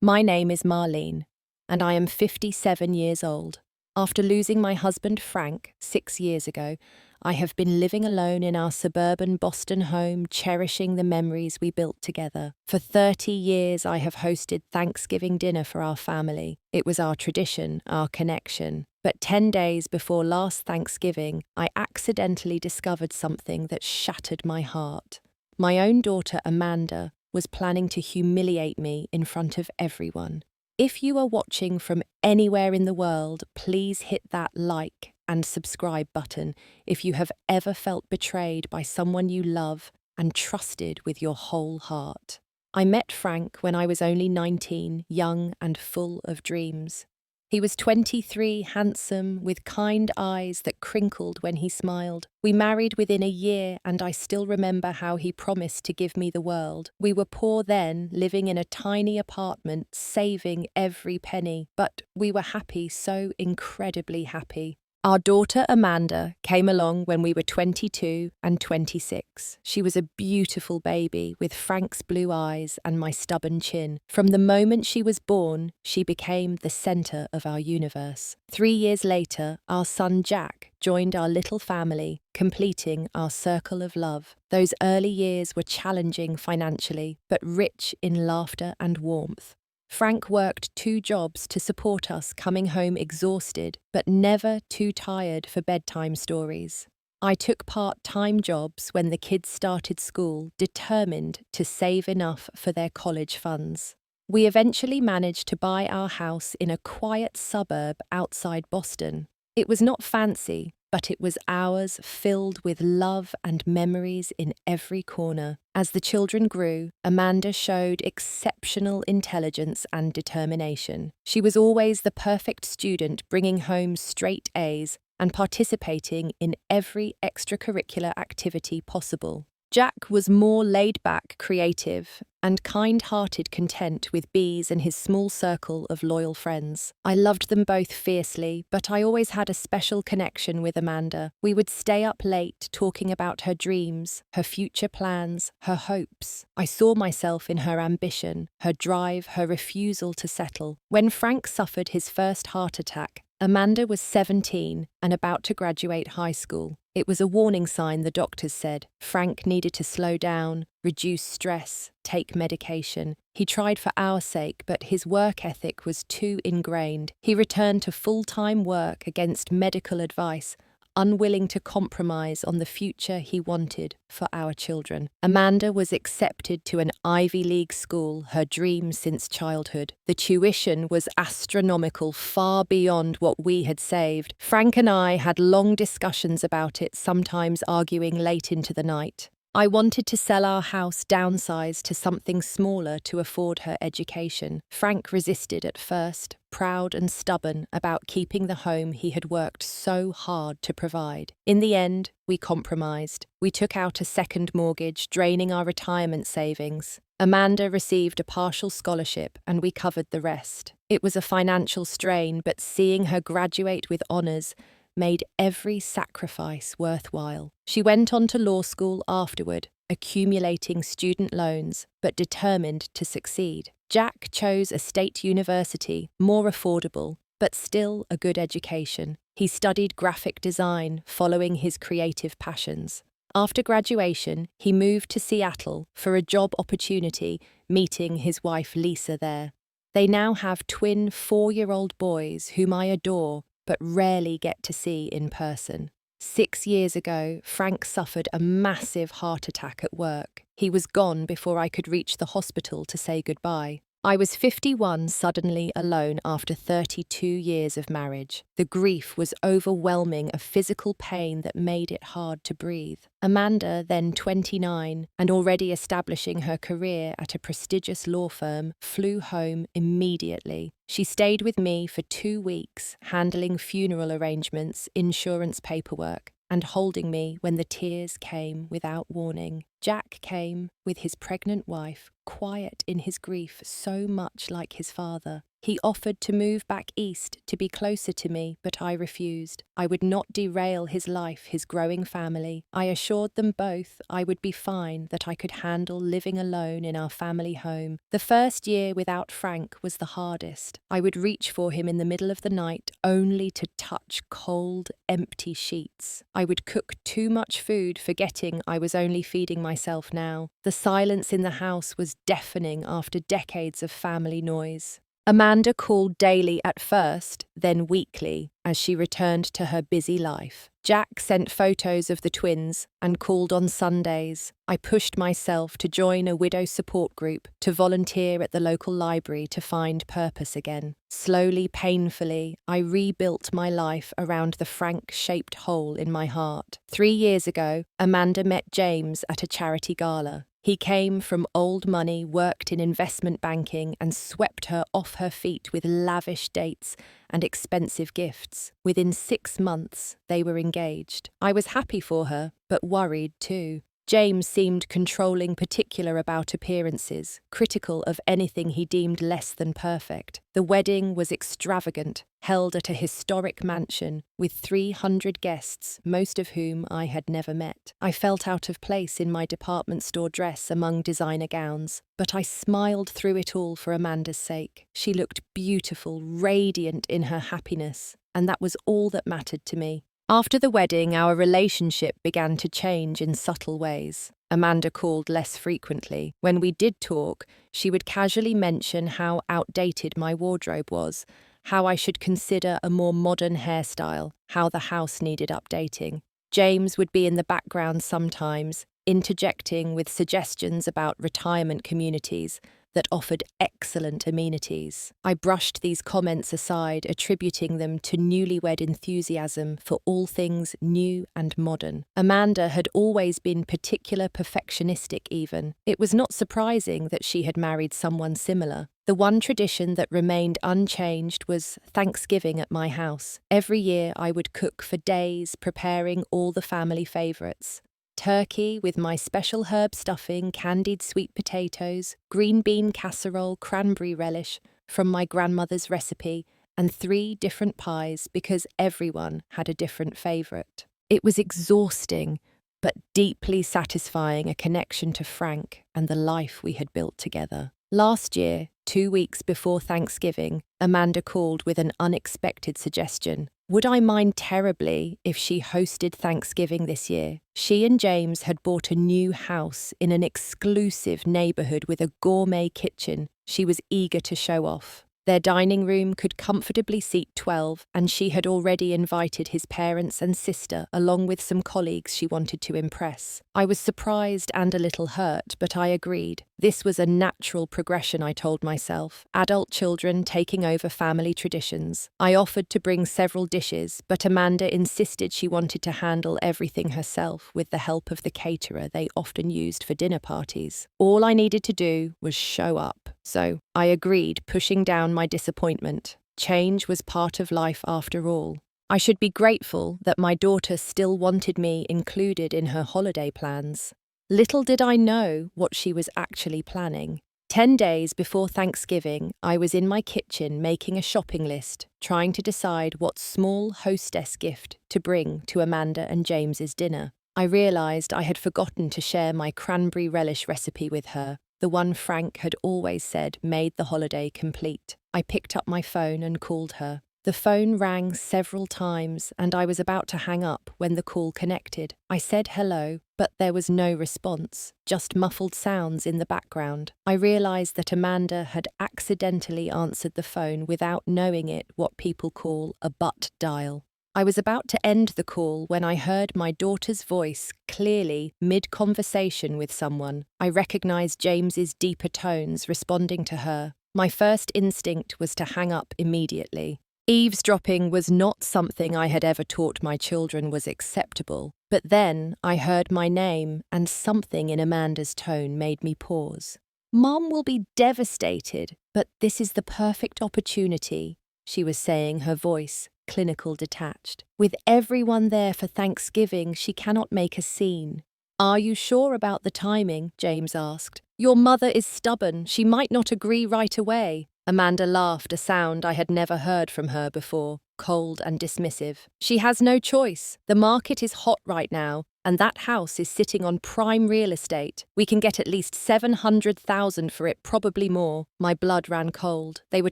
My name is Marlene, and I am 57 years old. After losing my husband Frank 6 years ago, I have been living alone in our suburban Boston home, cherishing the memories we built together. For 30 years, I have hosted Thanksgiving dinner for our family. It was our tradition, our connection. But 10 days before last Thanksgiving, I accidentally discovered something that shattered my heart. My own daughter, Amanda, was planning to humiliate me in front of everyone. If you are watching from anywhere in the world, please hit that like and subscribe button if you have ever felt betrayed by someone you love and trusted with your whole heart. I met Frank when I was only 19, young and full of dreams. He was 23, handsome, with kind eyes that crinkled when he smiled. We married within a year, and I still remember how he promised to give me the world. We were poor then, living in a tiny apartment, saving every penny, but we were happy, so incredibly happy. Our daughter Amanda came along when we were 22 and 26. She was a beautiful baby with Frank's blue eyes and my stubborn chin. From the moment she was born, she became the center of our universe. 3 years later, our son Jack joined our little family, completing our circle of love. Those early years were challenging financially, but rich in laughter and warmth. Frank worked 2 jobs to support us, coming home exhausted, but never too tired for bedtime stories. I took part-time jobs when the kids started school, determined to save enough for their college funds. We eventually managed to buy our house in a quiet suburb outside Boston. It was not fancy, but it was ours, filled with love and memories in every corner. As the children grew, Amanda showed exceptional intelligence and determination. She was always the perfect student, bringing home straight A's and participating in every extracurricular activity possible. Jack was more laid-back, creative, and kind-hearted, content with B's and his small circle of loyal friends. I loved them both fiercely, but I always had a special connection with Amanda. We would stay up late talking about her dreams, her future plans, her hopes. I saw myself in her ambition, her drive, her refusal to settle. When Frank suffered his first heart attack, Amanda was 17 and about to graduate high school. It was a warning sign, the doctors said. Frank needed to slow down, reduce stress, take medication. He tried for our sake, but his work ethic was too ingrained. He returned to full-time work against medical advice, unwilling to compromise on the future he wanted for our children. Amanda was accepted to an Ivy League school, her dream since childhood. The tuition was astronomical, far beyond what we had saved. Frank and I had long discussions about it, sometimes arguing late into the night. I wanted to sell our house, downsize to something smaller to afford her education. Frank resisted at first, proud and stubborn about keeping the home he had worked so hard to provide. In the end, we compromised. We took out a second mortgage, draining our retirement savings. Amanda received a partial scholarship, and we covered the rest. It was a financial strain, but seeing her graduate with honours made every sacrifice worthwhile. She went on to law school afterward, accumulating student loans, but determined to succeed. Jack chose a state university, more affordable, but still a good education. He studied graphic design, following his creative passions. After graduation, he moved to Seattle for a job opportunity, meeting his wife Lisa there. They now have twin 4-year-old boys whom I adore, but rarely get to see in person. 6 years ago, Frank suffered a massive heart attack at work. He was gone before I could reach the hospital to say goodbye. I was 51, suddenly alone after 32 years of marriage. The grief was overwhelming, a physical pain that made it hard to breathe. Amanda, then 29, and already establishing her career at a prestigious law firm, flew home immediately. She stayed with me for 2 weeks, handling funeral arrangements, insurance paperwork, and holding me when the tears came without warning. Jack came with his pregnant wife, quiet in his grief, so much like his father. He offered to move back east to be closer to me, but I refused. I would not derail his life, his growing family. I assured them both I would be fine, that I could handle living alone in our family home. The first year without Frank was the hardest. I would reach for him in the middle of the night only to touch cold, empty sheets. I would cook too much food, forgetting I was only feeding myself now. The silence in the house was deafening after decades of family noise. Amanda called daily at first, then weekly, as she returned to her busy life. Jack sent photos of the twins and called on Sundays. I pushed myself to join a widow support group, to volunteer at the local library to find purpose again. Slowly, painfully, I rebuilt my life around the Frank-shaped hole in my heart. 3 years ago, Amanda met James at a charity gala. He came from old money, worked in investment banking, and swept her off her feet with lavish dates and expensive gifts. Within 6 months, they were engaged. I was happy for her, but worried too. James seemed controlling, particular about appearances, critical of anything he deemed less than perfect. The wedding was extravagant, held at a historic mansion with 300 guests, most of whom I had never met. I felt out of place in my department store dress among designer gowns, but I smiled through it all for Amanda's sake. She looked beautiful, radiant in her happiness, and that was all that mattered to me. After the wedding, our relationship began to change in subtle ways. Amanda called less frequently. When we did talk, she would casually mention how outdated my wardrobe was, how I should consider a more modern hairstyle, how the house needed updating. James would be in the background sometimes, interjecting with suggestions about retirement communities that offered excellent amenities. I brushed these comments aside, attributing them to newlywed enthusiasm for all things new and modern. Amanda had always been particular perfectionistic even. It was not surprising that she had married someone similar. The one tradition that remained unchanged was Thanksgiving at my house. Every year I would cook for days, preparing all the family favourites. Turkey with my special herb stuffing, candied sweet potatoes, green bean casserole, cranberry relish from my grandmother's recipe, and 3 different pies because everyone had a different favourite. It was exhausting, but deeply satisfying, a connection to Frank and the life we had built together. Last year, 2 weeks before Thanksgiving, Amanda called with an unexpected suggestion. Would I mind terribly if she hosted Thanksgiving this year? She and James had bought a new house in an exclusive neighbourhood with a gourmet kitchen she was eager to show off. Their dining room could comfortably seat 12, and she had already invited his parents and sister, along with some colleagues she wanted to impress. I was surprised and a little hurt, but I agreed. This was a natural progression, I told myself. Adult children taking over family traditions. I offered to bring several dishes, but Amanda insisted she wanted to handle everything herself with the help of the caterer they often used for dinner parties. All I needed to do was show up. So I agreed, pushing down my disappointment. Change was part of life after all. I should be grateful that my daughter still wanted me included in her holiday plans. Little did I know what she was actually planning. 10 days before Thanksgiving, I was in my kitchen making a shopping list, trying to decide what small hostess gift to bring to Amanda and James's dinner. I realised I had forgotten to share my cranberry relish recipe with her, the one Frank had always said made the holiday complete. I picked up my phone and called her. The phone rang several times, and I was about to hang up when the call connected. I said hello, but there was no response, just muffled sounds in the background. I realised that Amanda had accidentally answered the phone without knowing it, what people call a butt dial. I was about to end the call when I heard my daughter's voice clearly mid-conversation with someone. I recognised James's deeper tones responding to her. My first instinct was to hang up immediately. Eavesdropping was not something I had ever taught my children was acceptable. But then I heard my name, and something in Amanda's tone made me pause. Mom will be devastated, but this is the perfect opportunity, she was saying, her voice clinical, detached. With everyone there for Thanksgiving, she cannot make a scene. Are you sure about the timing? James asked. Your mother is stubborn. She might not agree right away. Amanda laughed, a sound I had never heard from her before, cold and dismissive. She has no choice. The market is hot right now, and that house is sitting on prime real estate. We can get at least 700,000 for it, probably more. My blood ran cold. They were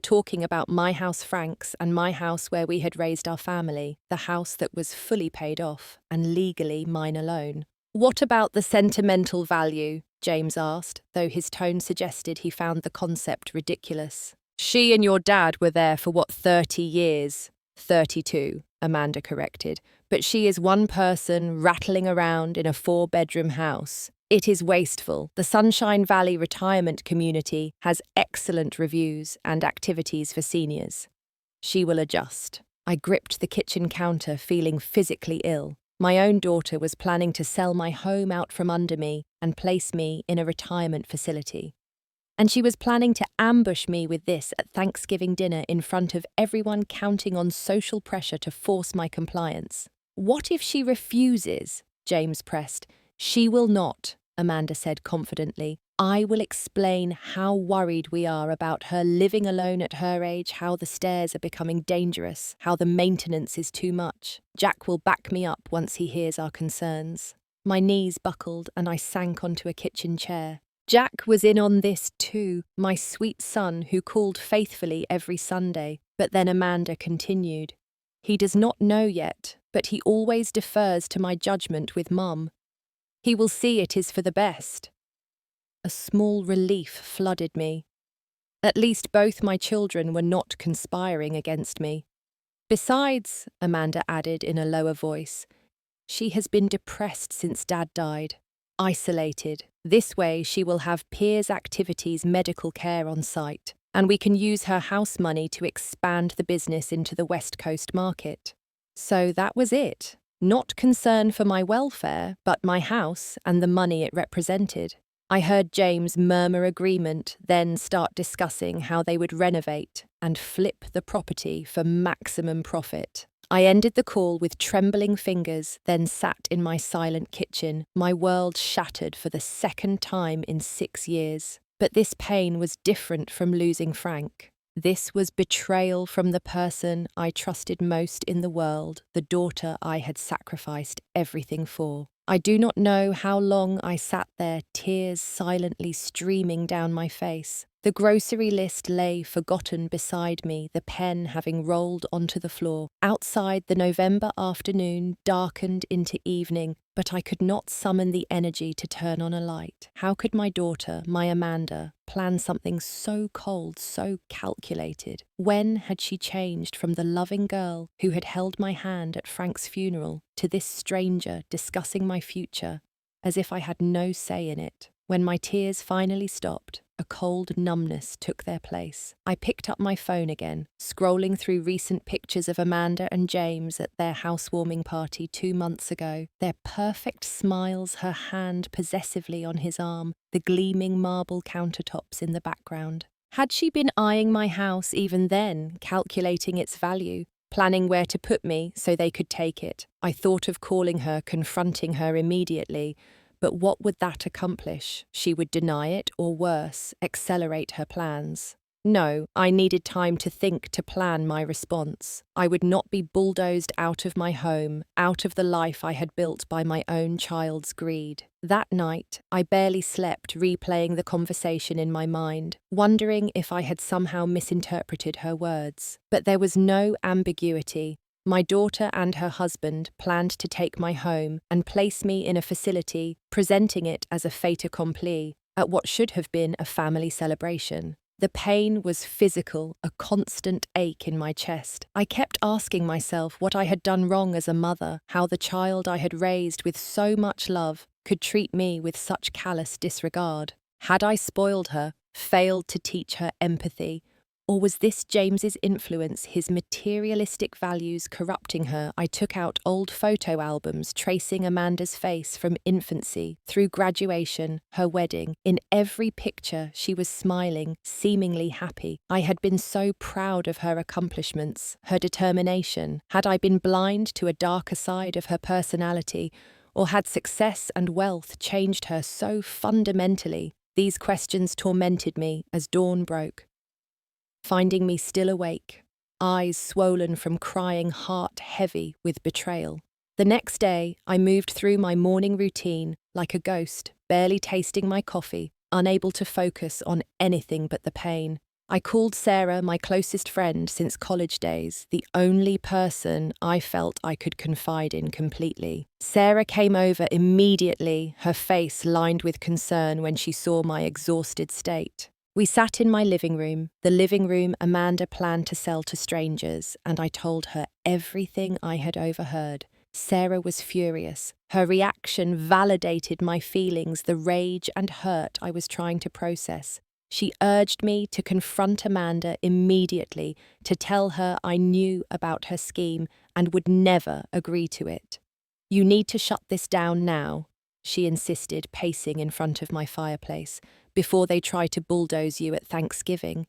talking about my house Frank's and my house where we had raised our family, the house that was fully paid off and legally mine alone. What about the sentimental value? James asked, though his tone suggested he found the concept ridiculous. She and your dad were there for 30 years? 32, Amanda corrected. But she is one person rattling around in a 4-bedroom house. It is wasteful. The Sunshine Valley Retirement Community has excellent reviews and activities for seniors. She will adjust. I gripped the kitchen counter, feeling physically ill. My own daughter was planning to sell my home out from under me and place me in a retirement facility. And she was planning to ambush me with this at Thanksgiving dinner in front of everyone, counting on social pressure to force my compliance. What if she refuses? James pressed. She will not, Amanda said confidently. I will explain how worried we are about her living alone at her age, how the stairs are becoming dangerous, how the maintenance is too much. Jack will back me up once he hears our concerns. My knees buckled and I sank onto a kitchen chair. Jack was in on this too, my sweet son who called faithfully every Sunday. But then Amanda continued. He does not know yet, but he always defers to my judgment with Mum. He will see it is for the best. A small relief flooded me. At least both my children were not conspiring against me. Besides, Amanda added in a lower voice, she has been depressed since Dad died. Isolated. This way she will have peers' activities, medical care on site, and we can use her house money to expand the business into the West Coast market. So that was it. Not concern for my welfare, but my house and the money it represented. I heard James murmur agreement, then start discussing how they would renovate and flip the property for maximum profit. I ended the call with trembling fingers, then sat in my silent kitchen, my world shattered for the second time in 6 years. But this pain was different from losing Frank. This was betrayal from the person I trusted most in the world, the daughter I had sacrificed everything for. I do not know how long I sat there, tears silently streaming down my face. The grocery list lay forgotten beside me, the pen having rolled onto the floor. Outside, the November afternoon darkened into evening, but I could not summon the energy to turn on a light. How could my daughter, my Amanda, plan something so cold, so calculated? When had she changed from the loving girl who had held my hand at Frank's funeral to this stranger discussing my future as if I had no say in it? When my tears finally stopped, a cold numbness took their place. I picked up my phone again, scrolling through recent pictures of Amanda and James at their housewarming party 2 months ago, their perfect smiles, her hand possessively on his arm, the gleaming marble countertops in the background. Had she been eyeing my house even then, calculating its value, planning where to put me so they could take it? I thought of calling her, confronting her immediately. But what would that accomplish? She would deny it, or worse, accelerate her plans. No, I needed time to think, to plan my response. I would not be bulldozed out of my home, out of the life I had built by my own child's greed. That night, I barely slept, replaying the conversation in my mind, wondering if I had somehow misinterpreted her words. But there was no ambiguity. My daughter and her husband planned to take my home and place me in a facility, presenting it as a fait accompli at what should have been a family celebration. The pain was physical, a constant ache in my chest. I kept asking myself what I had done wrong as a mother, how the child I had raised with so much love could treat me with such callous disregard. Had I spoiled her, failed to teach her empathy? Or was this James's influence, his materialistic values corrupting her? I took out old photo albums tracing Amanda's face from infancy through graduation, her wedding. In every picture, she was smiling, seemingly happy. I had been so proud of her accomplishments, her determination. Had I been blind to a darker side of her personality? Or had success and wealth changed her so fundamentally? These questions tormented me as dawn broke. finding me still awake, eyes swollen from crying, heart heavy with betrayal. The next day, I moved through my morning routine like a ghost, barely tasting my coffee, unable to focus on anything but the pain. I called Sarah, my closest friend since college days, the only person I felt I could confide in completely. Sarah came over immediately, her face lined with concern when she saw my exhausted state. We sat in my living room, the living room Amanda planned to sell to strangers, and I told her everything I had overheard. Sarah was furious. Her reaction validated my feelings, the rage and hurt I was trying to process. She urged me to confront Amanda immediately, to tell her I knew about her scheme and would never agree to it. "You need to shut this down now," she insisted, pacing in front of my fireplace, "before they try to bulldoze you at Thanksgiving."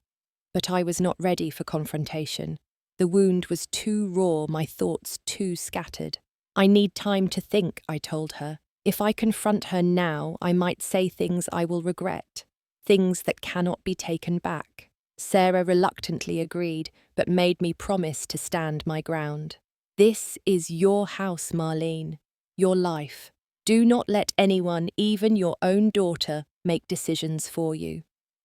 But I was not ready for confrontation. The wound was too raw, my thoughts too scattered. "I need time to think," I told her. "If I confront her now, I might say things I will regret. Things that cannot be taken back." Sarah reluctantly agreed, but made me promise to stand my ground. "This is your house, Marlene, your life. Do not let anyone, even your own daughter, make decisions for you."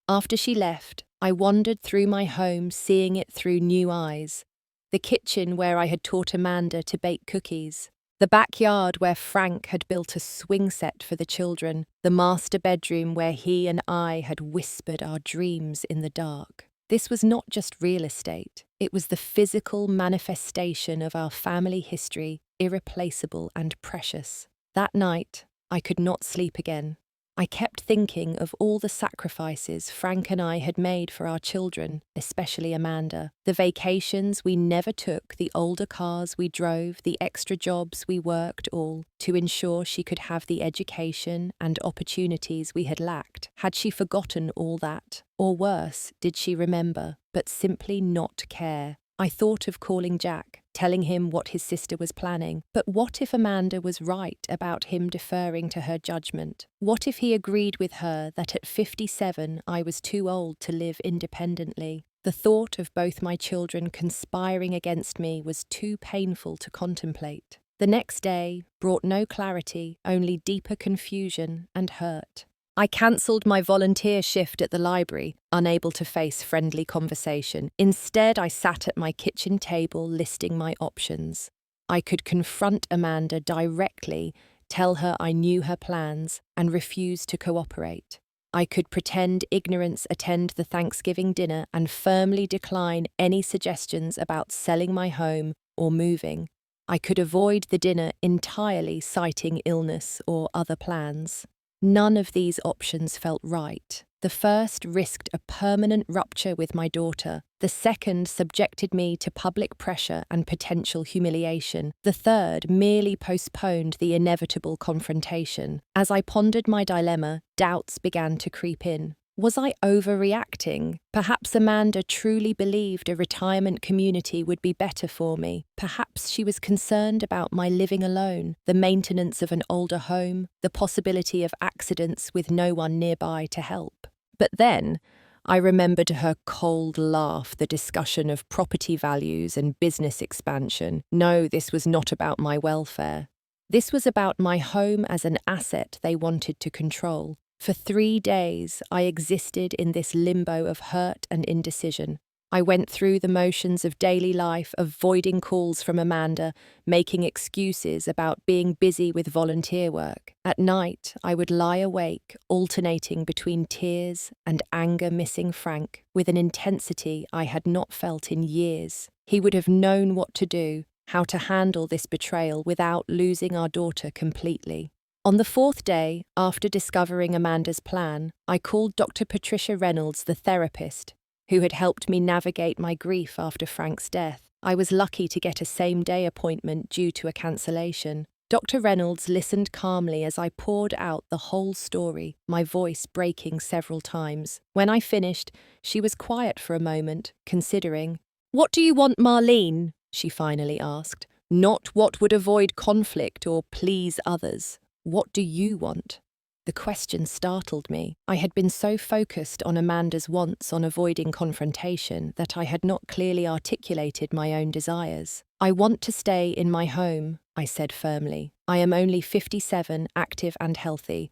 After she left, I wandered through my home, seeing it through new eyes. The kitchen where I had taught Amanda to bake cookies. The backyard where Frank had built a swing set for the children, the master bedroom where he and I had whispered our dreams in the dark. This was not just real estate, it was the physical manifestation of our family history, irreplaceable and precious. That night, I could not sleep again. I kept thinking of all the sacrifices Frank and I had made for our children, especially Amanda. The vacations we never took, the older cars we drove, the extra jobs we worked, all to ensure she could have the education and opportunities we had lacked. Had she forgotten all that? Or worse, did she remember, but simply not care? I thought of calling Jack, telling him what his sister was planning. But what if Amanda was right about him deferring to her judgment? What if he agreed with her that at 57 I was too old to live independently? The thought of both my children conspiring against me was too painful to contemplate. The next day brought no clarity, only deeper confusion and hurt. I cancelled my volunteer shift at the library, unable to face friendly conversation. Instead, I sat at my kitchen table listing my options. I could confront Amanda directly, tell her I knew her plans, and refuse to cooperate. I could pretend ignorance, attend the Thanksgiving dinner, and firmly decline any suggestions about selling my home or moving. I could avoid the dinner entirely, citing illness or other plans. None of these options felt right. The first risked a permanent rupture with my daughter. The second subjected me to public pressure and potential humiliation. The third merely postponed the inevitable confrontation. As I pondered my dilemma, doubts began to creep in. Was I overreacting? Perhaps Amanda truly believed a retirement community would be better for me. Perhaps she was concerned about my living alone, the maintenance of an older home, the possibility of accidents with no one nearby to help. But then, I remembered her cold laugh, the discussion of property values and business expansion. No, this was not about my welfare. This was about my home as an asset they wanted to control. For 3 days, I existed in this limbo of hurt and indecision. I went through the motions of daily life, avoiding calls from Amanda, making excuses about being busy with volunteer work. At night, I would lie awake, alternating between tears and anger, missing Frank, with an intensity I had not felt in years. He would have known what to do, how to handle this betrayal without losing our daughter completely. On the 4th day, after discovering Amanda's plan, I called Dr. Patricia Reynolds, the therapist, who had helped me navigate my grief after Frank's death. I was lucky to get a same-day appointment due to a cancellation. Dr. Reynolds listened calmly as I poured out the whole story, my voice breaking several times. When I finished, she was quiet for a moment, considering. "What do you want, Marlene?" she finally asked. "Not what would avoid conflict or please others. What do you want?" The question startled me. I had been so focused on Amanda's wants on avoiding confrontation that I had not clearly articulated my own desires. I want to stay in my home, I said firmly. I am only 57, active and healthy.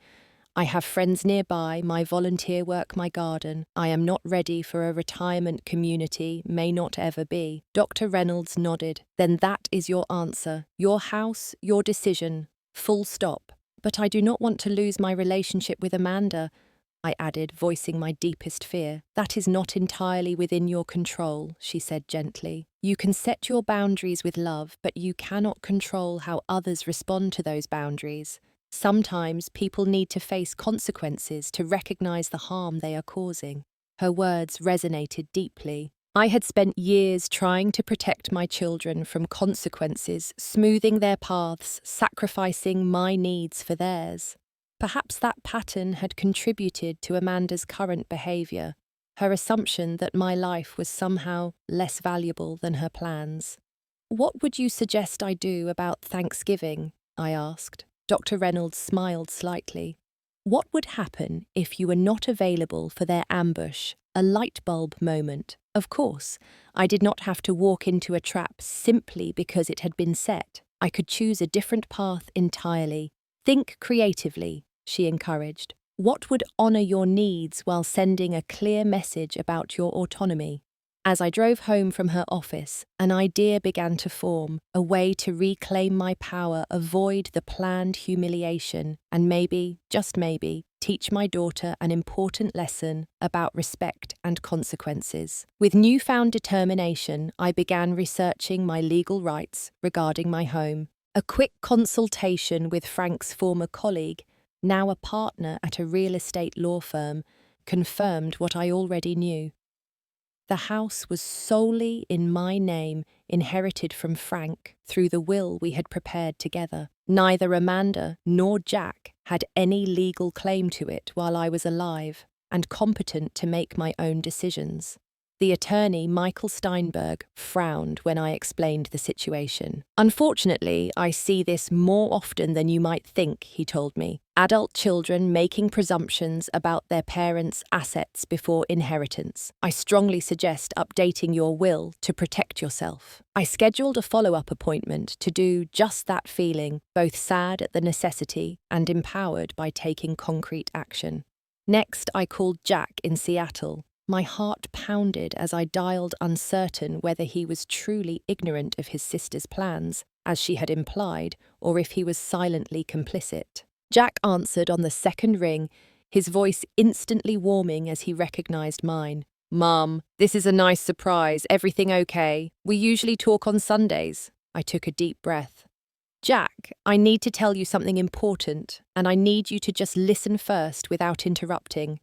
I have friends nearby, my volunteer work, my garden. I am not ready for a retirement community, may not ever be. Dr. Reynolds nodded. Then that is your answer. Your house, your decision. Full stop. But I do not want to lose my relationship with Amanda, I added, voicing my deepest fear. That is not entirely within your control, she said gently. You can set your boundaries with love, but you cannot control how others respond to those boundaries. Sometimes people need to face consequences to recognize the harm they are causing. Her words resonated deeply. I had spent years trying to protect my children from consequences, smoothing their paths, sacrificing my needs for theirs. Perhaps that pattern had contributed to Amanda's current behavior, her assumption that my life was somehow less valuable than her plans. What would you suggest I do about Thanksgiving? I asked. Dr. Reynolds smiled slightly. What would happen if you were not available for their ambush, a light bulb moment? Of course, I did not have to walk into a trap simply because it had been set. I could choose a different path entirely. Think creatively, she encouraged. What would honor your needs while sending a clear message about your autonomy? As I drove home from her office, an idea began to form, a way to reclaim my power, avoid the planned humiliation, and maybe, just maybe, teach my daughter an important lesson about respect and consequences. With newfound determination, I began researching my legal rights regarding my home. A quick consultation with Frank's former colleague, now a partner at a real estate law firm, confirmed what I already knew. The house was solely in my name, inherited from Frank through the will we had prepared together. Neither Amanda nor Jack had any legal claim to it while I was alive and competent to make my own decisions. The attorney, Michael Steinberg, frowned when I explained the situation. Unfortunately, I see this more often than you might think, he told me. Adult children making presumptions about their parents' assets before inheritance. I strongly suggest updating your will to protect yourself. I scheduled a follow-up appointment to do just that, feeling both sad at the necessity and empowered by taking concrete action. Next, I called Jack in Seattle. My heart pounded as I dialed, uncertain whether he was truly ignorant of his sister's plans, as she had implied, or if he was silently complicit. Jack answered on the second ring, his voice instantly warming as he recognized mine. "Mum, this is a nice surprise. Everything okay? We usually talk on Sundays." I took a deep breath. "Jack, I need to tell you something important, and I need you to just listen first without interrupting."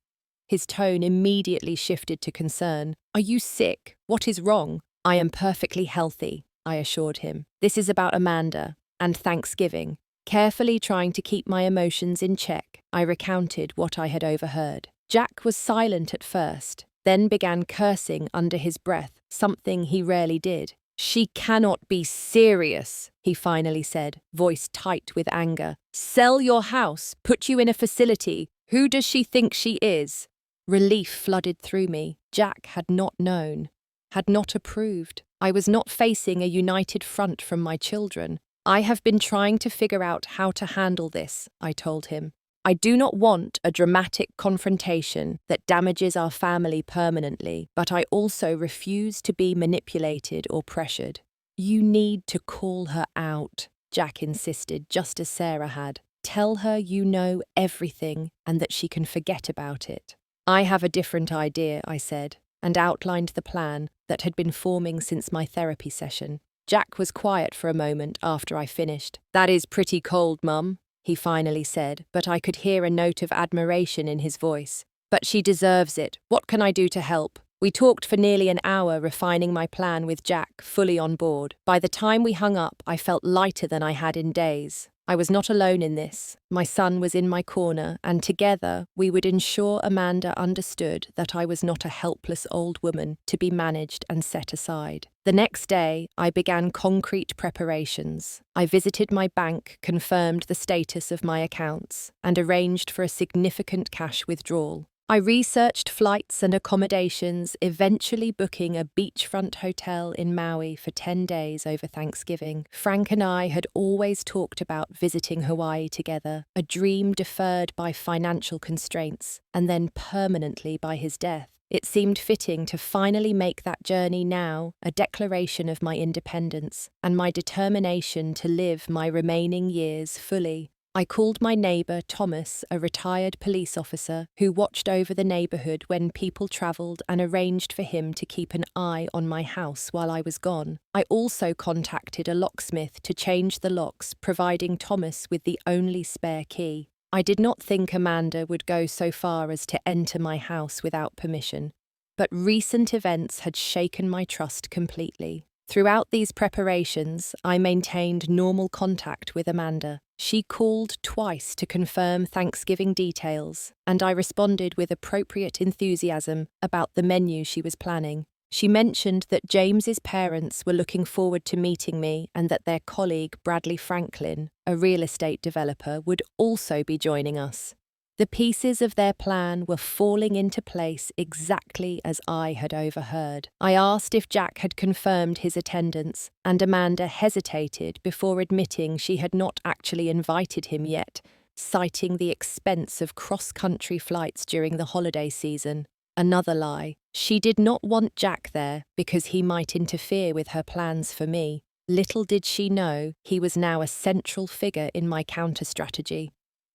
His tone immediately shifted to concern. "Are you sick? What is wrong?" "I am perfectly healthy," I assured him. "This is about Amanda and Thanksgiving." Carefully trying to keep my emotions in check, I recounted what I had overheard. Jack was silent at first, then began cursing under his breath, something he rarely did. "She cannot be serious," he finally said, voice tight with anger. "Sell your house, put you in a facility. Who does she think she is?" Relief flooded through me. Jack had not known, had not approved. I was not facing a united front from my children. "I have been trying to figure out how to handle this," I told him. "I do not want a dramatic confrontation that damages our family permanently, but I also refuse to be manipulated or pressured." "You need to call her out," Jack insisted, just as Sarah had. "Tell her you know everything and that she can forget about it." "I have a different idea," I said, and outlined the plan that had been forming since my therapy session. Jack was quiet for a moment after I finished. "That is pretty cold, Mum," he finally said, but I could hear a note of admiration in his voice. "But she deserves it. What can I do to help?" We talked for nearly an hour, refining my plan with Jack fully on board. By the time we hung up, I felt lighter than I had in days. I was not alone in this. My son was in my corner, and together we would ensure Amanda understood that I was not a helpless old woman to be managed and set aside. The next day, I began concrete preparations. I visited my bank, confirmed the status of my accounts, and arranged for a significant cash withdrawal. I researched flights and accommodations, eventually booking a beachfront hotel in Maui for 10 days over Thanksgiving. Frank and I had always talked about visiting Hawaii together, a dream deferred by financial constraints and then permanently by his death. It seemed fitting to finally make that journey now, a declaration of my independence and my determination to live my remaining years fully. I called my neighbour Thomas, a retired police officer who watched over the neighbourhood when people travelled, and arranged for him to keep an eye on my house while I was gone. I also contacted a locksmith to change the locks, providing Thomas with the only spare key. I did not think Amanda would go so far as to enter my house without permission, but recent events had shaken my trust completely. Throughout these preparations, I maintained normal contact with Amanda. She called twice to confirm Thanksgiving details, and I responded with appropriate enthusiasm about the menu she was planning. She mentioned that James's parents were looking forward to meeting me and that their colleague Bradley Franklin, a real estate developer, would also be joining us. The pieces of their plan were falling into place exactly as I had overheard. I asked if Jack had confirmed his attendance, and Amanda hesitated before admitting she had not actually invited him yet, citing the expense of cross-country flights during the holiday season. Another lie. She did not want Jack there because he might interfere with her plans for me. Little did she know he was now a central figure in my counter-strategy.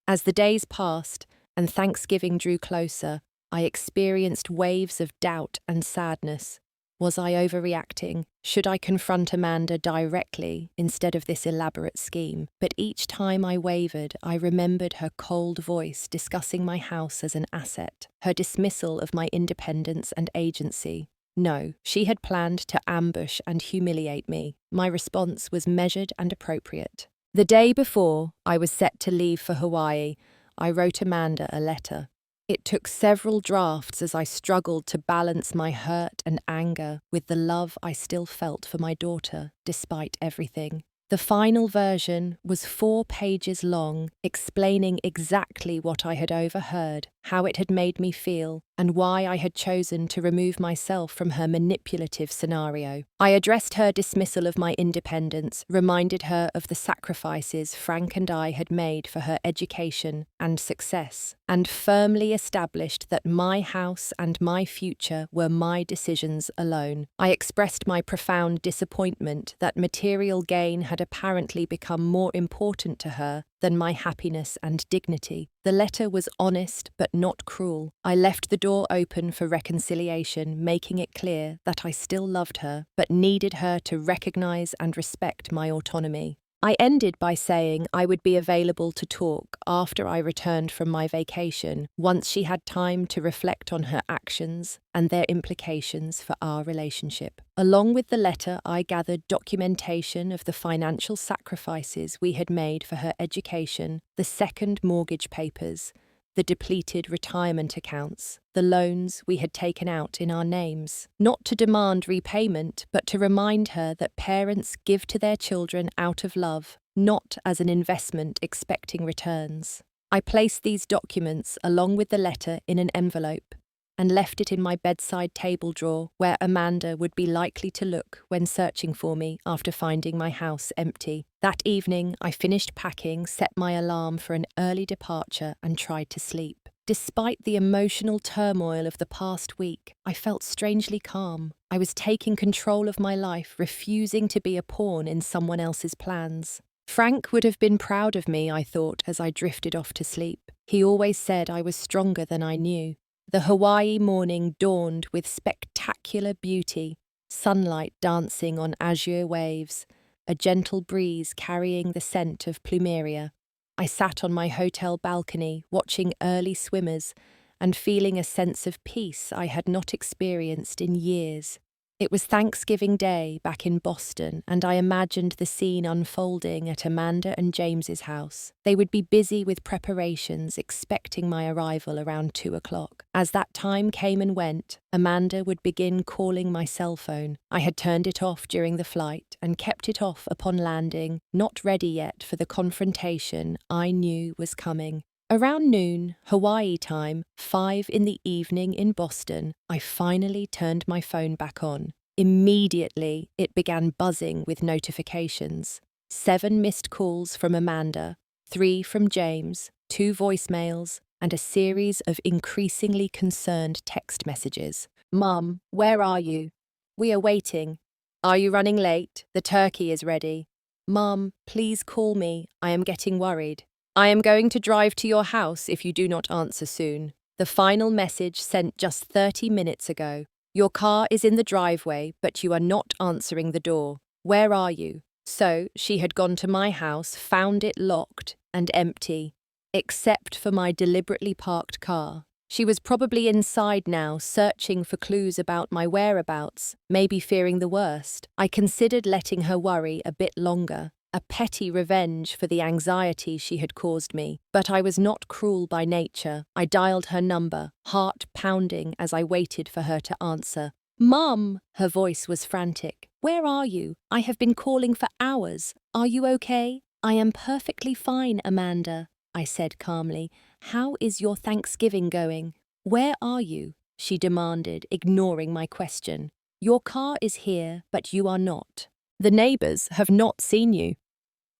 As the days passed and Thanksgiving drew closer, I experienced waves of doubt and sadness. Was I overreacting? Should I confront Amanda directly instead of this elaborate scheme? But each time I wavered, I remembered her cold voice discussing my house as an asset, her dismissal of my independence and agency. No, she had planned to ambush and humiliate me. My response was measured and appropriate. The day before I was set to leave for Hawaii, I wrote Amanda a letter. It took several drafts as I struggled to balance my hurt and anger with the love I still felt for my daughter, despite everything. The final version was 4 pages long, explaining exactly what I had overheard, how it had made me feel, and why I had chosen to remove myself from her manipulative scenario. I addressed her dismissal of my independence, reminded her of the sacrifices Frank and I had made for her education and success, and firmly established that my house and my future were my decisions alone. I expressed my profound disappointment that material gain had apparently become more important to her than my happiness and dignity. The letter was honest but not cruel. I left the door open for reconciliation, making it clear that I still loved her, but needed her to recognize and respect my autonomy. I ended by saying I would be available to talk after I returned from my vacation, once she had time to reflect on her actions and their implications for our relationship. Along with the letter, I gathered documentation of the financial sacrifices we had made for her education, the second mortgage papers, the depleted retirement accounts, the loans we had taken out in our names, not to demand repayment, but to remind her that parents give to their children out of love, not as an investment expecting returns. I placed these documents along with the letter in an envelope and left it in my bedside table drawer where Amanda would be likely to look when searching for me after finding my house empty. That evening, I finished packing, set my alarm for an early departure, and tried to sleep. Despite the emotional turmoil of the past week, I felt strangely calm. I was taking control of my life, refusing to be a pawn in someone else's plans. Frank would have been proud of me, I thought, as I drifted off to sleep. He always said I was stronger than I knew. The Hawaii morning dawned with spectacular beauty, sunlight dancing on azure waves, a gentle breeze carrying the scent of plumeria. I sat on my hotel balcony, watching early swimmers and feeling a sense of peace I had not experienced in years. It was Thanksgiving Day back in Boston, and I imagined the scene unfolding at Amanda and James's house. They would be busy with preparations, expecting my arrival around 2 o'clock. As that time came and went, Amanda would begin calling my cell phone. I had turned it off during the flight and kept it off upon landing, not ready yet for the confrontation I knew was coming. Around noon, Hawaii time, 5 in the evening in Boston, I finally turned my phone back on. Immediately, it began buzzing with notifications. 7 missed calls from Amanda, 3 from James, 2 voicemails, and a series of increasingly concerned text messages. "Mum, where are you? We are waiting. Are you running late? The turkey is ready. Mum, please call me. I am getting worried. I am going to drive to your house if you do not answer soon." The final message sent just 30 minutes ago. "Your car is in the driveway, but you are not answering the door. Where are you?" So she had gone to my house, found it locked and empty, except for my deliberately parked car. She was probably inside now, searching for clues about my whereabouts, maybe fearing the worst. I considered letting her worry a bit longer. A petty revenge for the anxiety she had caused me. But I was not cruel by nature. I dialed her number, heart pounding as I waited for her to answer. "Mum!" Her voice was frantic. "Where are you? I have been calling for hours. Are you okay?" "I am perfectly fine, Amanda," I said calmly. "How is your Thanksgiving going?" "Where are you?" she demanded, ignoring my question. "Your car is here, but you are not. The neighbors have not seen you."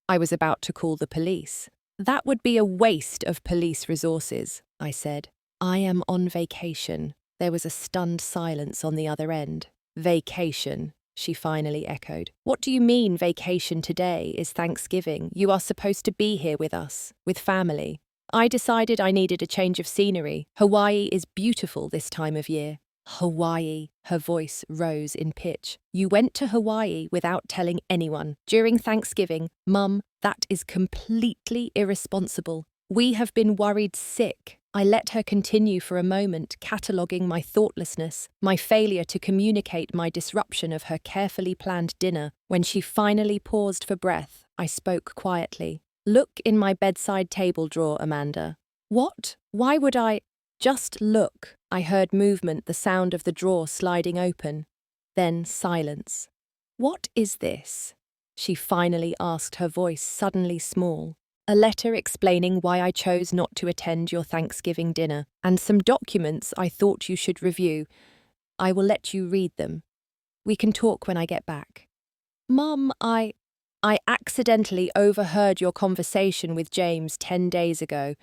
I was about to call the police. "That would be a waste of police resources," I said. "I am on vacation." There was a stunned silence on the other end. "Vacation," she finally echoed. "What do you mean vacation today is Thanksgiving? You are supposed to be here with us, with family." I decided I needed a change of scenery. Hawaii is beautiful this time of year. "Hawaii," her voice rose in pitch. "You went to Hawaii without telling anyone. During Thanksgiving, Mum, that is completely irresponsible. We have been worried sick." I let her continue for a moment, cataloguing my thoughtlessness, my failure to communicate my disruption of her carefully planned dinner. When she finally paused for breath, I spoke quietly. "Look in my bedside table drawer, Amanda." "What? Why would I?" "Just look." I heard movement, the sound of the drawer sliding open. Then silence. "What is this?" she finally asked, her voice suddenly small. "A letter explaining why I chose not to attend your Thanksgiving dinner, and some documents I thought you should review. I will let you read them. We can talk when I get back." "Mum, I accidentally overheard your conversation with James 10 days ago."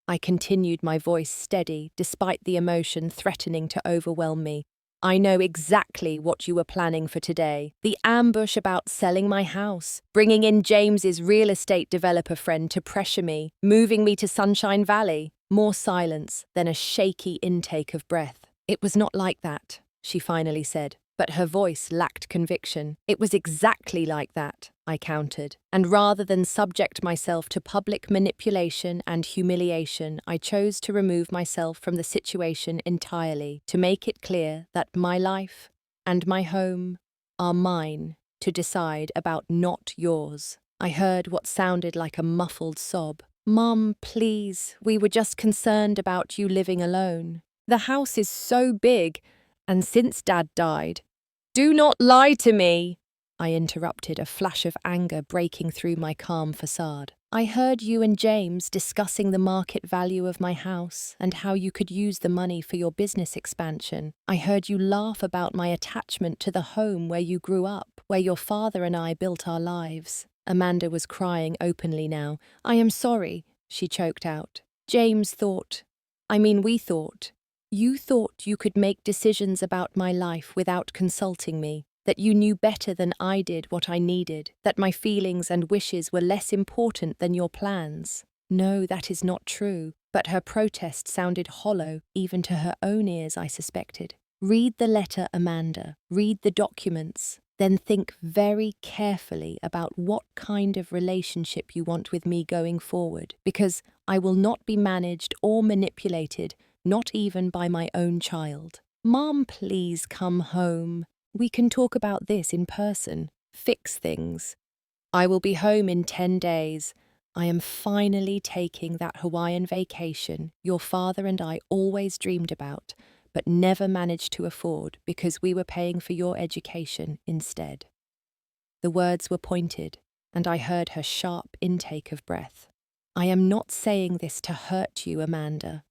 I continued, my voice steady, despite the emotion threatening to overwhelm me. "I know exactly what you were planning for today. The ambush about selling my house, bringing in James's real estate developer friend to pressure me, moving me to Sunshine Valley." More silence, then a shaky intake of breath. "It was not like that," she finally said. But her voice lacked conviction. "It was exactly like that," I countered. "And rather than subject myself to public manipulation and humiliation, I chose to remove myself from the situation entirely, to make it clear that my life and my home are mine to decide about, not yours." I heard what sounded like a muffled sob. "Mum, please, we were just concerned about you living alone. The house is so big, and since Dad died—" "Do not lie to me," I interrupted, a flash of anger breaking through my calm facade. "I heard you and James discussing the market value of my house and how you could use the money for your business expansion. I heard you laugh about my attachment to the home where you grew up, where your father and I built our lives." Amanda was crying openly now. "I am sorry," she choked out. We thought. You thought you could make decisions about my life without consulting me, that you knew better than I did what I needed, that my feelings and wishes were less important than your plans. No, that is not true." But her protest sounded hollow, even to her own ears, I suspected. "Read the letter, Amanda. Read the documents. Then think very carefully about what kind of relationship you want with me going forward, because I will not be managed or manipulated, not even by my own child." "Mom, please come home." We can talk about this in person. Fix things. I will be home in 10 days. I am finally taking that Hawaiian vacation your father and I always dreamed about, but never managed to afford because we were paying for your education instead. The words were pointed, and I heard her sharp intake of breath. I am not saying this to hurt you, Amanda.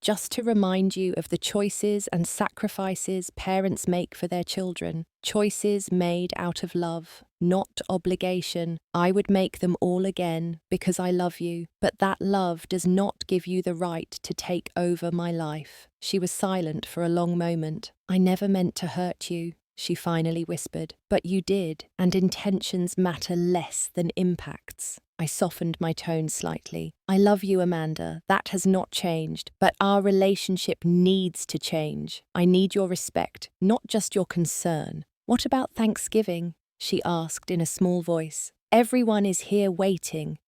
Just to remind you of the choices and sacrifices parents make for their children, choices made out of love, not obligation. I would make them all again because I love you, but that love does not give you the right to take over my life. She was silent for a long moment. I never meant to hurt you, she finally whispered, but you did, and intentions matter less than impacts. I softened my tone slightly. I love you, Amanda. That has not changed, but our relationship needs to change. I need your respect, not just your concern. What about Thanksgiving? She asked in a small voice. Everyone is here waiting.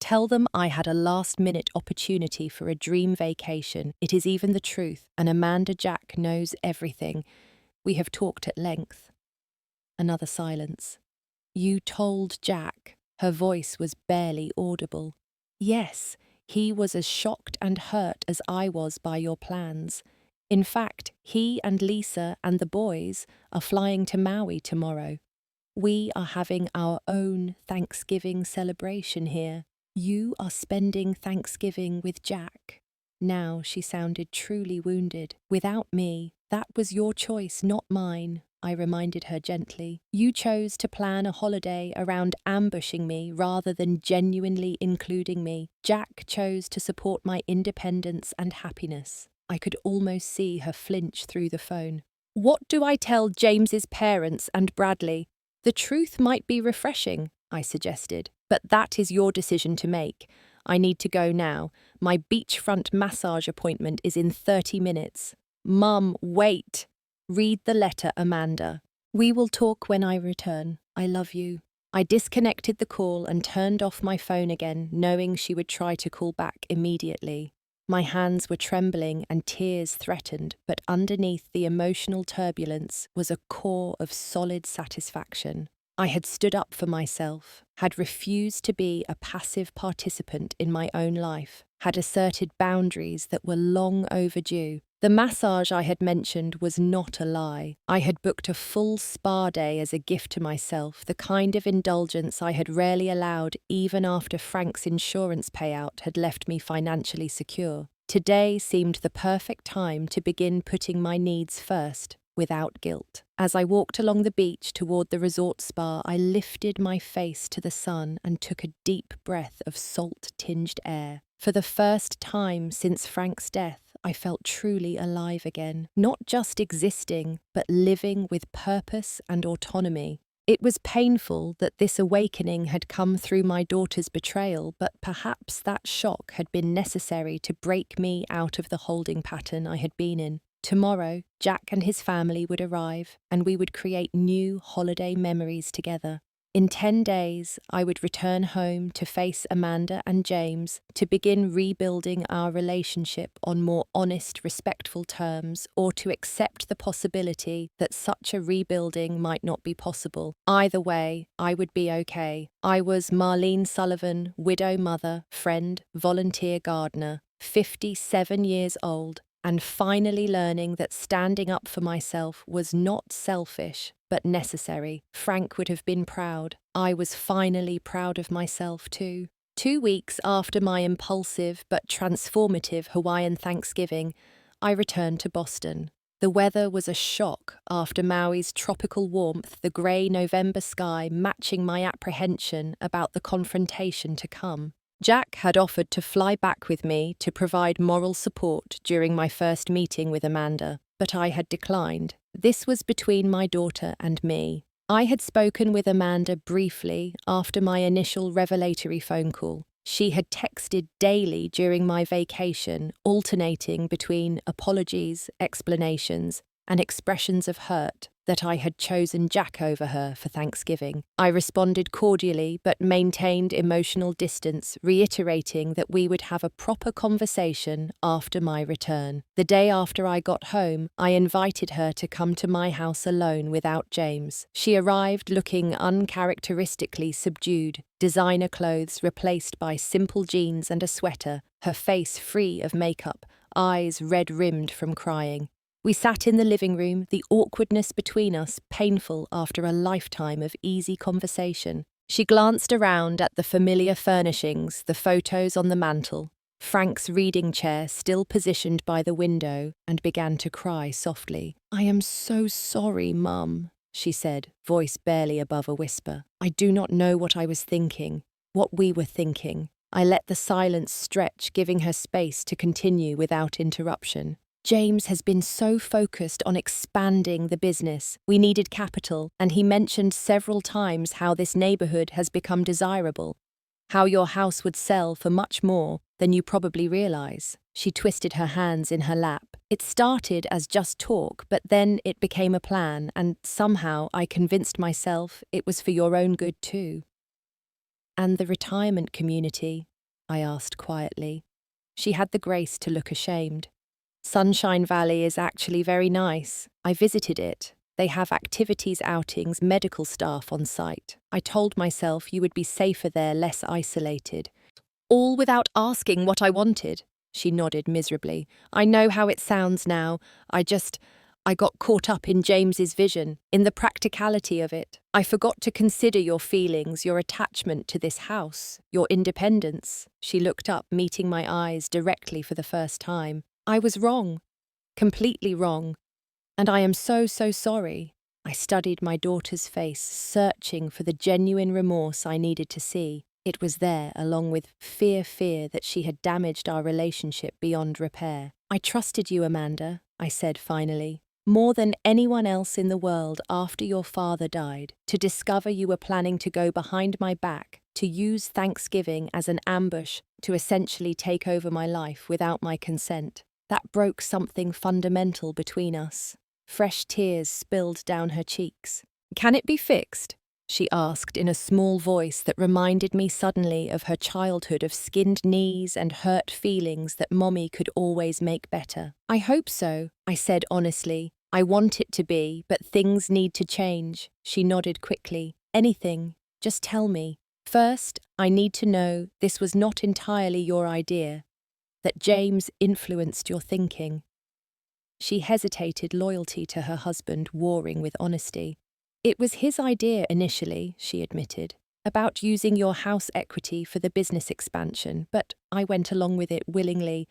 Tell them I had a last-minute opportunity for a dream vacation. It is even the truth, and Amanda Jack knows everything. We have talked at length. Another silence. You told Jack. Her voice was barely audible. Yes, he was as shocked and hurt as I was by your plans. In fact, he and Lisa and the boys are flying to Maui tomorrow. We are having our own Thanksgiving celebration here. You are spending Thanksgiving with Jack. Now she sounded truly wounded. Without me, that was your choice, not mine. I reminded her gently. You chose to plan a holiday around ambushing me rather than genuinely including me. Jack chose to support my independence and happiness. I could almost see her flinch through the phone. What do I tell James's parents and Bradley? The truth might be refreshing, I suggested, but that is your decision to make. I need to go now. My beachfront massage appointment is in 30 minutes. Mum, wait. Read the letter, Amanda. We will talk when I return. I love you. I disconnected the call and turned off my phone again, knowing she would try to call back immediately. My hands were trembling and tears threatened, but underneath the emotional turbulence was a core of solid satisfaction. I had stood up for myself, had refused to be a passive participant in my own life, had asserted boundaries that were long overdue. The massage I had mentioned was not a lie. I had booked a full spa day as a gift to myself, the kind of indulgence I had rarely allowed even after Frank's insurance payout had left me financially secure. Today seemed the perfect time to begin putting my needs first, without guilt. As I walked along the beach toward the resort spa, I lifted my face to the sun and took a deep breath of salt-tinged air. For the first time since Frank's death, I felt truly alive again, not just existing, but living with purpose and autonomy. It was painful that this awakening had come through my daughter's betrayal, but perhaps that shock had been necessary to break me out of the holding pattern I had been in. Tomorrow, Jack and his family would arrive, and we would create new holiday memories together. In 10 days, I would return home to face Amanda and James, to begin rebuilding our relationship on more honest, respectful terms, or to accept the possibility that such a rebuilding might not be possible. Either way, I would be okay. I was Marlene Sullivan, widow mother, friend, volunteer gardener, 57 years old, and finally learning that standing up for myself was not selfish, but necessary. Frank would have been proud. I was finally proud of myself too. 2 weeks after my impulsive but transformative Hawaiian Thanksgiving, I returned to Boston. The weather was a shock after Maui's tropical warmth, the grey November sky matching my apprehension about the confrontation to come. Jack had offered to fly back with me to provide moral support during my first meeting with Amanda, but I had declined. This was between my daughter and me. I had spoken with Amanda briefly after my initial revelatory phone call. She had texted daily during my vacation, alternating between apologies, explanations, and expressions of hurt. that I had chosen Jack over her for Thanksgiving. I responded cordially but maintained emotional distance, reiterating that we would have a proper conversation after my return. The day after I got home, I invited her to come to my house alone without James. She arrived looking uncharacteristically subdued, designer clothes replaced by simple jeans and a sweater, her face free of makeup, eyes red-rimmed from crying. We sat in the living room, the awkwardness between us painful after a lifetime of easy conversation. She glanced around at the familiar furnishings, the photos on the mantel, Frank's reading chair still positioned by the window, and began to cry softly. "I am so sorry, Mum," she said, voice barely above a whisper. "I do not know what I was thinking, what we were thinking." I let the silence stretch, giving her space to continue without interruption. "James has been so focused on expanding the business. We needed capital, and he mentioned several times how this neighborhood has become desirable, how your house would sell for much more than you probably realize." She twisted her hands in her lap. "It started as just talk, but then it became a plan, and somehow I convinced myself it was for your own good too." "And the retirement community?" I asked quietly. She had the grace to look ashamed. "Sunshine Valley is actually very nice. I visited it. They have activities, outings, medical staff on site. I told myself you would be safer there, less isolated." "All without asking what I wanted." She nodded miserably. "I know how it sounds now. I got caught up in James's vision, in the practicality of it. I forgot to consider your feelings, your attachment to this house, your independence." She looked up, meeting my eyes directly for the first time. "I was wrong, completely wrong, and I am so sorry." I studied my daughter's face, searching for the genuine remorse I needed to see. It was there, along with fear that she had damaged our relationship beyond repair. "I trusted you, Amanda," I said finally, "more than anyone else in the world after your father died, to discover you were planning to go behind my back, to use Thanksgiving as an ambush, to essentially take over my life without my consent. That broke something fundamental between us." Fresh tears spilled down her cheeks. "Can it be fixed?" she asked in a small voice that reminded me suddenly of her childhood of skinned knees and hurt feelings that Mommy could always make better. "I hope so," I said honestly. "I want it to be, but things need to change." She nodded quickly. "Anything, just tell me. First, I need to know this was not entirely your idea, that James influenced your thinking." She hesitated, loyalty to her husband warring with honesty. "It was his idea initially," she admitted, "about using your house equity for the business expansion, but I went along with it willingly.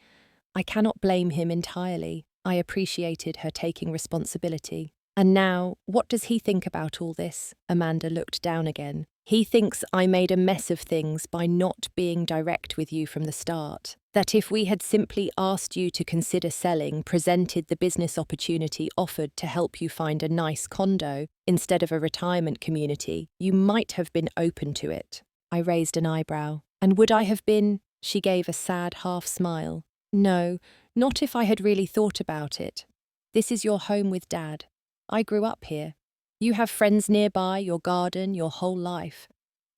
I cannot blame him entirely." I appreciated her taking responsibility. "And now, what does he think about all this?" Amanda looked down again. "He thinks I made a mess of things by not being direct with you from the start. That if we had simply asked you to consider selling, presented the business opportunity offered to help you find a nice condo instead of a retirement community, you might have been open to it." I raised an eyebrow. "And would I have been?" She gave a sad half smile. "No, not if I had really thought about it. This is your home with Dad. I grew up here. You have friends nearby, your garden, your whole life.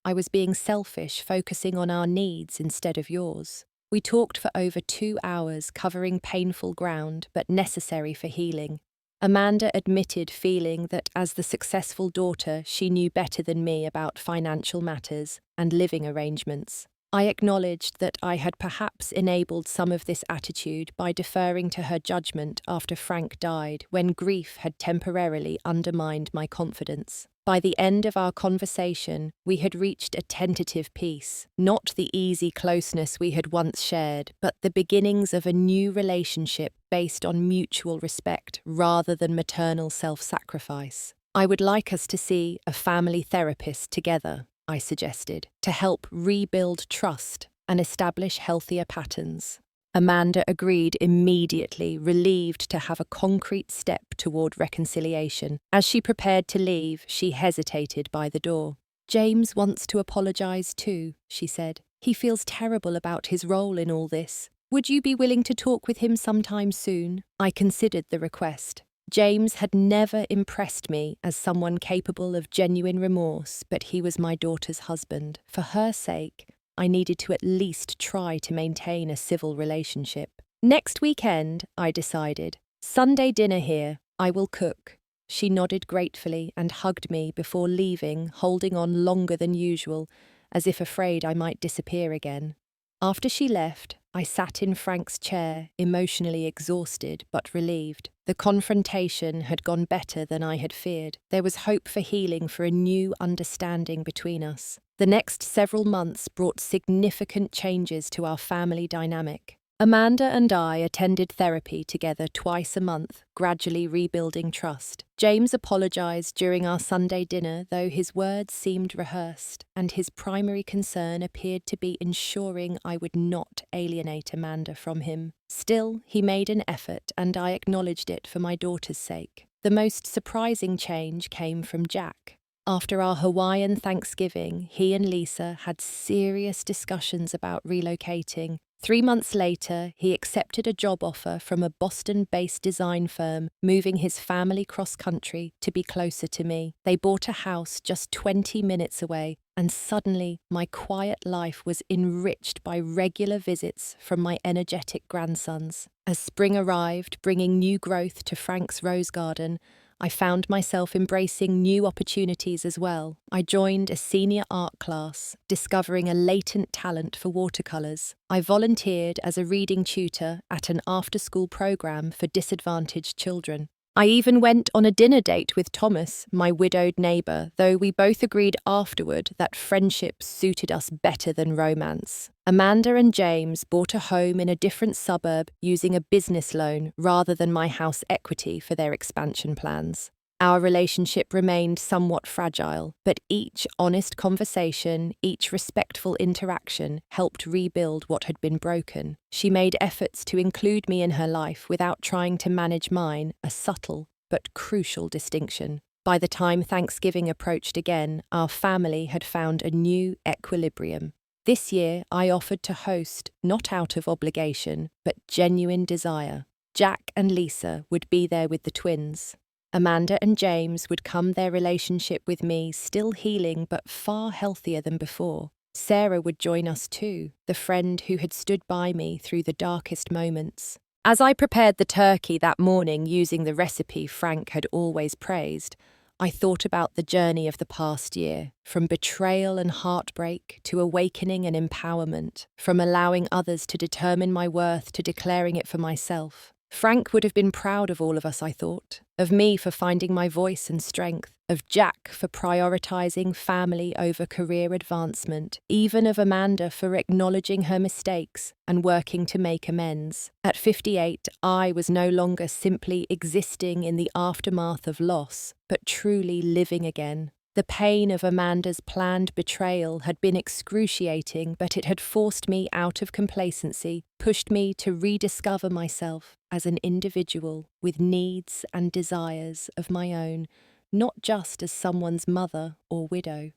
I was being selfish, focusing on our needs instead of yours." We talked for over 2 hours, covering painful ground, but necessary for healing. Amanda admitted feeling that as the successful daughter, she knew better than me about financial matters and living arrangements. I acknowledged that I had perhaps enabled some of this attitude by deferring to her judgment after Frank died, when grief had temporarily undermined my confidence. By the end of our conversation, we had reached a tentative peace, not the easy closeness we had once shared, but the beginnings of a new relationship based on mutual respect rather than maternal self-sacrifice. "I would like us to see a family therapist together," I suggested, "to help rebuild trust and establish healthier patterns." Amanda agreed immediately, relieved to have a concrete step toward reconciliation. As she prepared to leave, she hesitated by the door. "James wants to apologize too," she said. "He feels terrible about his role in all this. Would you be willing to talk with him sometime soon?" I considered the request. James had never impressed me as someone capable of genuine remorse, but he was my daughter's husband. For her sake, I needed to at least try to maintain a civil relationship. Next weekend, I decided. Sunday dinner here, I will cook. She nodded gratefully and hugged me before leaving, holding on longer than usual, as if afraid I might disappear again. After she left, I sat in Frank's chair, emotionally exhausted but relieved. The confrontation had gone better than I had feared. There was hope for healing, for a new understanding between us. The next several months brought significant changes to our family dynamic. Amanda and I attended therapy together twice a month, gradually rebuilding trust. James apologized during our Sunday dinner, though his words seemed rehearsed, and his primary concern appeared to be ensuring I would not alienate Amanda from him. Still, he made an effort, and I acknowledged it for my daughter's sake. The most surprising change came from Jack. After our Hawaiian Thanksgiving, he and Lisa had serious discussions about relocating. 3 months later, he accepted a job offer from a Boston-based design firm, moving his family cross-country to be closer to me. They bought a house just 20 minutes away, and suddenly my quiet life was enriched by regular visits from my energetic grandsons. As spring arrived, bringing new growth to Frank's rose garden, I found myself embracing new opportunities as well. I joined a senior art class, discovering a latent talent for watercolours. I volunteered as a reading tutor at an after-school program for disadvantaged children. I even went on a dinner date with Thomas, my widowed neighbour, though we both agreed afterward that friendship suited us better than romance. Amanda and James bought a home in a different suburb using a business loan rather than my house equity for their expansion plans. Our relationship remained somewhat fragile, but each honest conversation, each respectful interaction helped rebuild what had been broken. She made efforts to include me in her life without trying to manage mine, a subtle but crucial distinction. By the time Thanksgiving approached again, our family had found a new equilibrium. This year, I offered to host, not out of obligation, but genuine desire. Jack and Lisa would be there with the twins. Amanda and James would come their relationship with me, still healing but far healthier than before. Sarah would join us too, the friend who had stood by me through the darkest moments. As I prepared the turkey that morning using the recipe Frank had always praised, I thought about the journey of the past year, from betrayal and heartbreak to awakening and empowerment, from allowing others to determine my worth to declaring it for myself. Frank would have been proud of all of us, I thought, of me for finding my voice and strength, of Jack for prioritizing family over career advancement, even of Amanda for acknowledging her mistakes and working to make amends. At 58, I was no longer simply existing in the aftermath of loss, but truly living again. The pain of Amanda's planned betrayal had been excruciating, but it had forced me out of complacency, pushed me to rediscover myself as an individual with needs and desires of my own, not just as someone's mother or widow.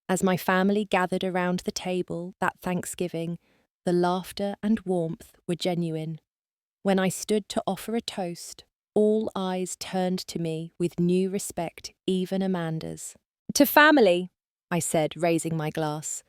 As my family gathered around the table that Thanksgiving, the laughter and warmth were genuine. When I stood to offer a toast, all eyes turned to me with new respect, even Amanda's. "To family," I said, raising my glass.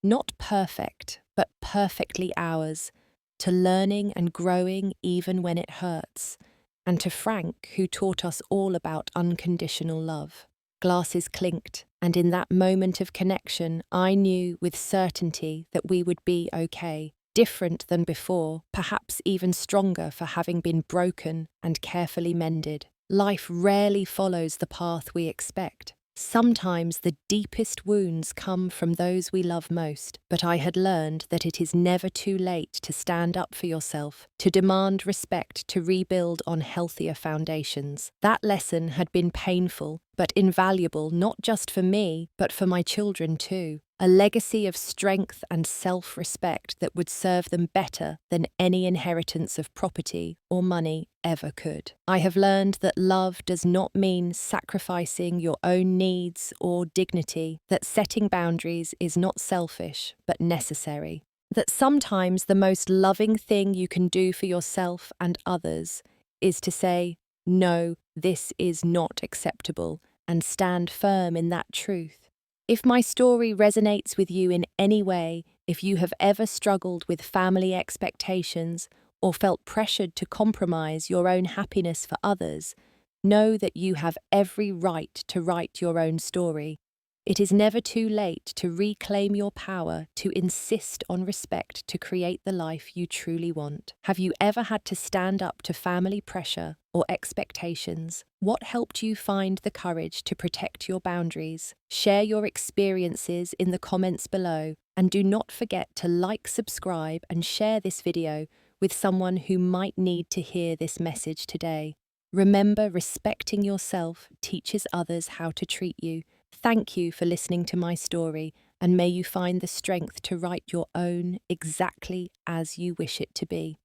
"Not perfect, but perfectly ours. To learning and growing even when it hurts. And to Frank, who taught us all about unconditional love." Glasses clinked, and in that moment of connection, I knew with certainty that we would be okay. Different than before, perhaps even stronger for having been broken and carefully mended. Life rarely follows the path we expect. Sometimes the deepest wounds come from those we love most, but I had learned that it is never too late to stand up for yourself, to demand respect, to rebuild on healthier foundations. That lesson had been painful, but invaluable not just for me, but for my children too. A legacy of strength and self-respect that would serve them better than any inheritance of property or money ever could. I have learned that love does not mean sacrificing your own needs or dignity, that setting boundaries is not selfish but necessary, that sometimes the most loving thing you can do for yourself and others is to say, No, this is not acceptable, and stand firm in that truth. If my story resonates with you in any way, if you have ever struggled with family expectations or felt pressured to compromise your own happiness for others, know that you have every right to write your own story. It is never too late to reclaim your power, to insist on respect, to create the life you truly want. Have you ever had to stand up to family pressure or expectations? What helped you find the courage to protect your boundaries? Share your experiences in the comments below, and do not forget to like, subscribe, and share this video with someone who might need to hear this message today. Remember, respecting yourself teaches others how to treat you. Thank you for listening to my story, and may you find the strength to write your own exactly as you wish it to be.